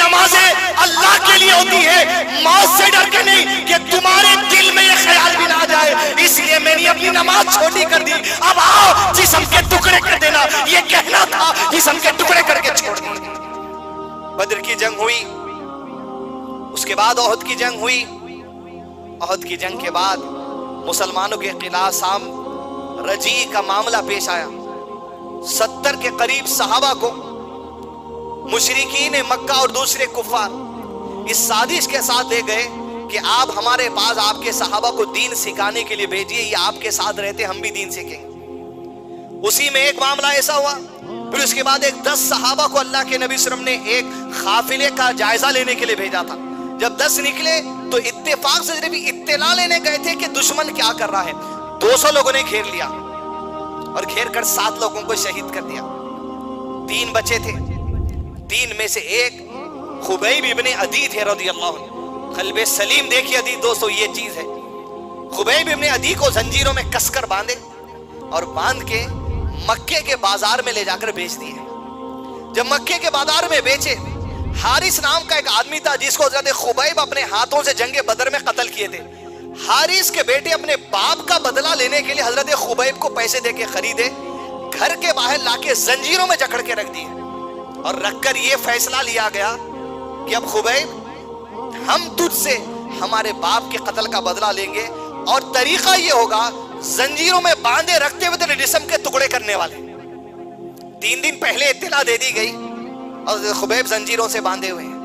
नमाजें अल्लाह के लिए होती है, मौत से डर के नहीं, कि तुम्हारे दिल में ये ख्याल भी ना आ जाए। इसलिए मैंने अपनी नमाज छोटी कर दी। अब आओ जिस्म के टुकड़े कर देना, ये कहना था, जिस्म के टुकड़े करके छोड़ दिए। बद्र की जंग हुई, उसके बाद ओहद की जंग हुई। ओहद की जंग के बाद मुसलमानों के खिलाफ शाम रजी का मामला पेश आया। 70 के करीब सहाबा को मुशरिकीन मक्का और दूसरे कुफार इस साजिश के साथ ले गए कि आप हमारे पास आपके सहाबा को दीन सिखाने के लिए भेजिए, ये आपके साथ रहते हम भी दीन सीखेंगे। उसी में एक मामला ऐसा हुआ। फिर उसके बाद एक 10 सहाबा को अल्लाह के नबी सल्लल्लाहु अलैहि वसल्लम ने एक काफिले का जायजा लेने के लिए भेजा था। जब 10 निकले तो इत्तेफाक से जब इत्तला लेने गए थे कि दुश्मन क्या कर रहा है, 200 लोगों ने घेर लिया और घेर कर 7 लोगों को शहीद कर दिया। 3 बचे थे। 3 में से एक खुबैब इब्ने अदी थे रज़ियल्लाहु अन्हु। क़ल्बे सलीम देखिए अदी दोस्तों, ये चीज है। खुबैब इब्ने अदी को जंजीरों में कसकर बांधे और बांध के मक्के के बाजार में ले जाकर बेच दिए। जब मक्के के बाजार में बेचे, हारिस नाम का एक आदमी था जिसको हज़रत खुबैब अपने हाथों से जंगे बदर में कत्ल किए थे। हारिस के बेटे अपने बाप का बदला लेने के लिए हज़रत खुबैब को पैसे देके खरीदे, घर के बाहर लाके जंजीरों में जकड़ के रख दिए और रखकर ये फैसला लिया गया कि अब खुबैब हम तुझसे हमारे बाप के कत्ल का बदला लेंगे और तरीका ये होगा जंजीरों में बांधे रखते हुए तेरे जिस्म के टुकड़े करने वाले। 3 दिन पहले इत्तला दे दी गई और खुबैब जंजीरों से बांधे हुए हैं।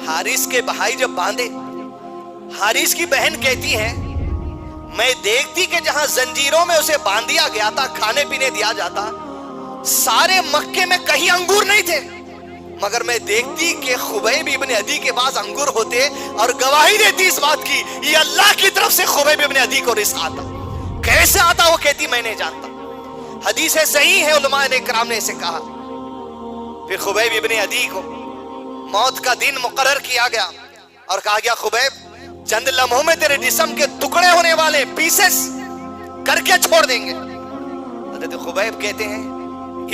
हारिस के भाई जब बांधे, हारिस की बहन कहती है मैं देखती कि जहां जंजीरों में उसे बांध दिया गया था, खाने पीने दिया जाता, सारे मक्के में कहीं अंगूर नहीं थे, मगर मैं देखती कि खुबैब इब्ने अदी के पास अंगूर होते और गवाही देती इस बात की ये अल्लाह की तरफ से खुबैब इब्ने अदी को रिस्क आता। कैसे आता वो कहती मैं नहीं जानता। हदीस सही है, उलमा ने इकराम ने इसे कहा। फिर खुबैब इब्ने अदी को मौत का दिन मुकर्रर किया गया और कहा गया खुबैब चंद लम्हों में तेरे जिस्म के टुकड़े होने वाले, पीसेस करके छोड़ देंगे। हज़रत खुबैब कहते हैं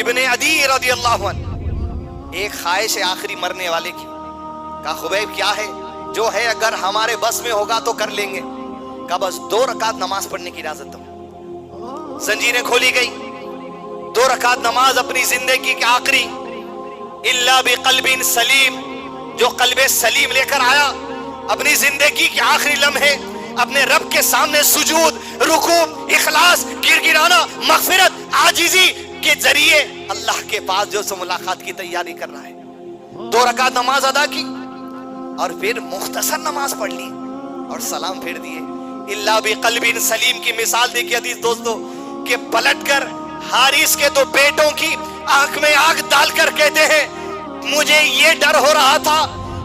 इब्ने अदी रज़ियल्लाहु अन्हु एक ख्वाहिश है आखिरी मरने वाले की। कहा खुबैब क्या है? जो है अगर हमारे बस में होगा तो कर लेंगे। कहा बस 2 रकात नमाज पढ़ने की इजाजत दो। जंजीरें खोली गई। 2 रकात नमाज अपनी जिंदगी की आखिरी, इल्ला बिक़ल्बिन सलीम, जो क़ल्बे सलीम लेकर आया अपनी जिंदगी के आखिरी लम्हे अपने रब के सामने सुजूद, रुकू, इखलास, गिड़गिड़ाना, मग़फ़िरत, आजिज़ी के जरिए अल्लाह के पास जो सो मुलाकात की तैयारी कर रहा है। 2 रकात नमाज अदा की और फिर मुख्तसर नमाज पढ़ ली और सलाम फेर दिए। इल्ला बिक़ल्बिन सलीम की मिसाल देखिए अजीज दोस्तों, कि पलटकर हारिस के 2 बेटों की आंख में आंख डालकर कहते हैं मुझे ये डर हो रहा था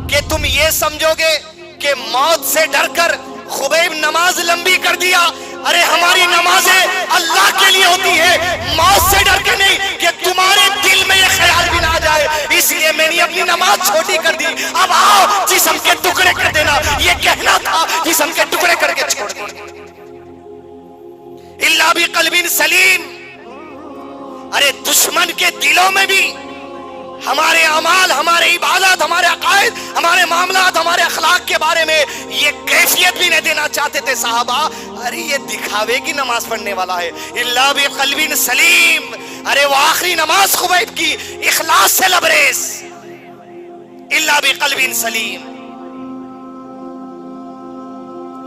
कि तुम ये समझोगे कि मौत से डरकर खुबैब नमाज लंबी कर दिया। अरे हमारी नमाजें अल्लाह के लिए होती है, मौत से डर के नहीं, कि तुम्हारे दिल में ये ख्याल भी ना आ जाए। इसलिए मैंने अपनी नमाज छोटी कर दी। अब आओ जिस्म के टुकड़े कर देना, ये कहना था, जिस्म के टुकड़े करके छोड़ दिए। इल्ला बिक़ल्बिन सलीम। अरे दुश्मन के दिलों में भी हमारे अमाल, हमारे इबादत, हमारे अकायद, हमारे मामलात, हमारे अखलाक के बारे में ये कैफियत भी नहीं देना चाहते थे साहबा। अरे ये दिखावे की नमाज पढ़ने वाला है। इल्ला बिक़ल्बिन सलीम। अरे वो आखिरी नमाज खुबैब की इखलास से लबरेज। इल्ला बिक़ल्बिन सलीम।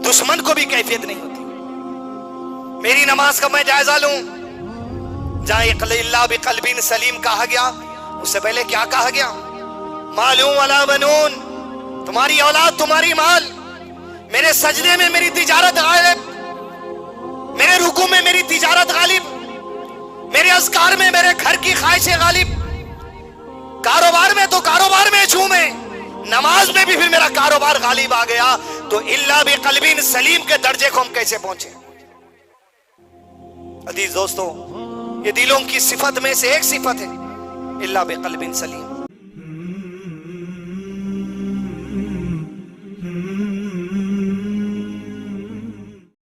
दुश्मन को भी कैफियत नहीं होती। मेरी नमाज का मैं जायजा लूं, जहां इल्ला बिक़ल्बिन सलीम कहा गया उससे पहले क्या कहा गया? मालूम वला बनून, तुम्हारी औलाद, तुम्हारी माल, मेरे सजदे में मेरी तिजारत गालिब, मेरे रुकू में मेरी तिजारत गालिब, मेरे अज़कार में मेरे घर की ख्वाहिशें गालिब, कारोबार में तो कारोबार में झूमे, नमाज में भी फिर मेरा कारोबार गालिब आ गया। तो इल्ला बिक़ल्बिन सलीम के दर्जे को हम कैसे पहुंचे? अजीज दोस्तों, ये दिलों की सिफत में से एक सिफत है, इल्ला बिक़ल्बिन सलीम।